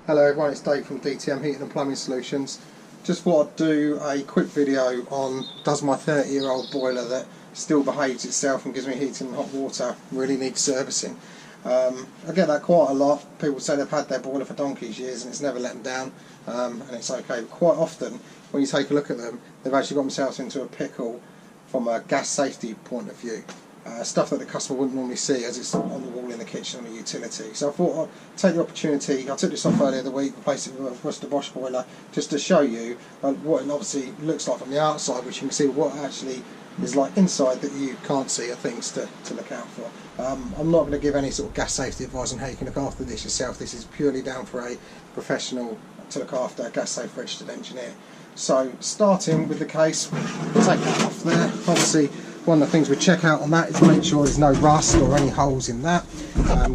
Hello everyone, it's Dave from DTM Heating and Plumbing Solutions. Just thought I'd do a quick video on does my 30-year-old boiler that still behaves itself and gives me heating and hot water really need servicing. I get that quite a lot. People say they've had their boiler for donkey's years and it's never let them down, and it's okay. But quite often when you take a look at them, they've actually got themselves into a pickle from a gas safety point of view. Stuff that the customer wouldn't normally see as it's on the wall in the kitchen on a utility. So I thought I'd take the opportunity. I took this off earlier the week, replaced it with a Worcester Bosch boiler, just to show you what it obviously looks like from the outside, which you can see what actually is like inside that you can't see are things to look out for. I'm not going to give any sort of gas safety advice on how you can look after this yourself. This is purely down for a professional to look after, a gas safe registered engineer. So starting with the case, take that off there. Obviously one of the things we check out on that is to make sure there's no rust or any holes in that.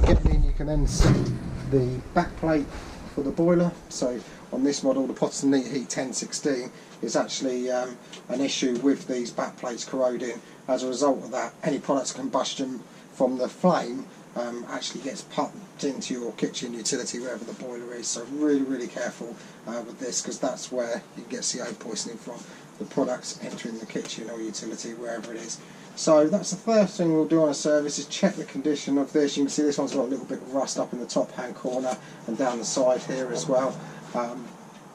Getting in, you can then see the back plate for the boiler. So on this model, the Potterson Neat Heat 1016 is actually an issue with these back plates corroding. As a result of that, any product of combustion from the flame actually gets pumped into your kitchen utility wherever the boiler is. So really careful with this, because that's where you get CO poisoning from the products entering the kitchen or utility, wherever it is. So that's the first thing we'll do on a service, is check the condition of this. You can see this one's got a little bit of rust up in the top hand corner and down the side here as well.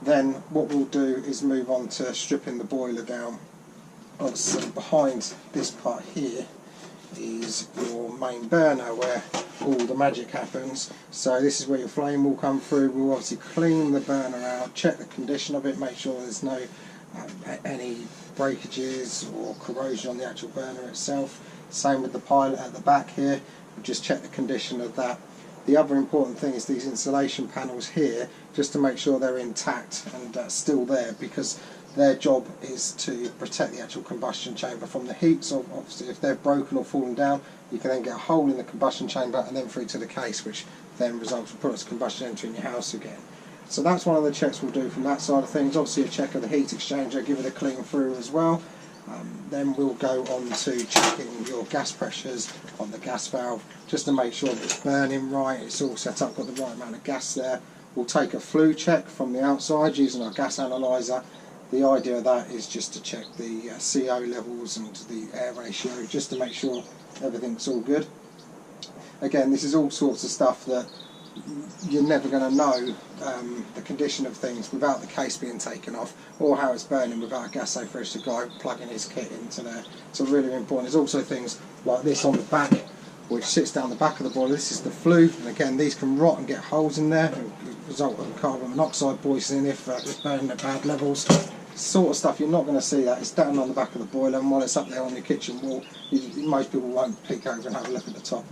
Then what we'll do is move on to stripping the boiler down. Obviously behind this part here is your main burner where all the magic happens. So this is where your flame will come through. We'll obviously clean the burner out, check the condition of it, make sure there's no any breakages or corrosion on the actual burner itself. Same with the pilot at the back here, we'll just check the condition of that. The other important thing is these insulation panels here, just to make sure they're intact and still there, because their job is to protect the actual combustion chamber from the heat. So obviously if they're broken or fallen down, you can then get a hole in the combustion chamber and then through to the case, which then results in products of combustion entering your house again. So that's one of the checks we'll do from that side of things. Obviously a check of the heat exchanger, give it a clean through as well. Then we'll go on to checking your gas pressures on the gas valve, just to make sure that it's burning right, it's all set up, got the right amount of gas there. We'll take a flue check from the outside using our gas analyzer. The idea of that is just to check the CO levels and the air ratio, just to make sure everything's all good. Again, this is all sorts of stuff that you're never going to know the condition of things without the case being taken off, or how it's burning without a gas safe registered guy plugging his kit into there. So really important. There's also things like this on the back, which sits down the back of the boiler. This is the flue, and again these can rot and get holes in there and result in carbon monoxide poisoning if it's burning at bad levels. Sort of stuff you're not going to see. That it's down on the back of the boiler, and while it's up there on your kitchen wall, most people won't peek over and have a look at the top.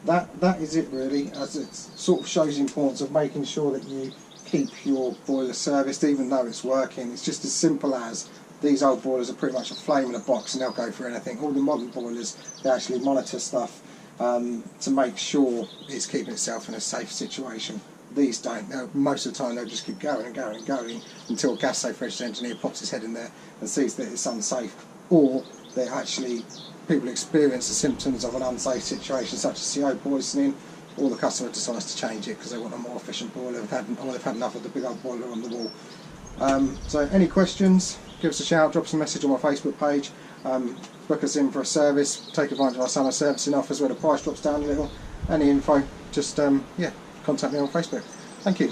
That is it really, as it sort of shows the importance of making sure that you keep your boiler serviced even though it's working. It's just as simple as these old boilers are pretty much a flame in a box and they'll go for anything. All the modern boilers, they actually monitor stuff to make sure it's keeping itself in a safe situation. These don't. Most of the time they'll just keep going and going and going until a gas safe registered engineer pops his head in there and sees that it's unsafe, or they actually people experience the symptoms of an unsafe situation such as CO poisoning, or the customer decides to change it because they want a more efficient boiler, or they've had enough of the big old boiler on the wall. So any questions, give us a shout, drop us a message on my Facebook page, book us in for a service, take advantage of our summer servicing offers where the price drops down a little. Any info, just yeah, contact me on Facebook. Thank you.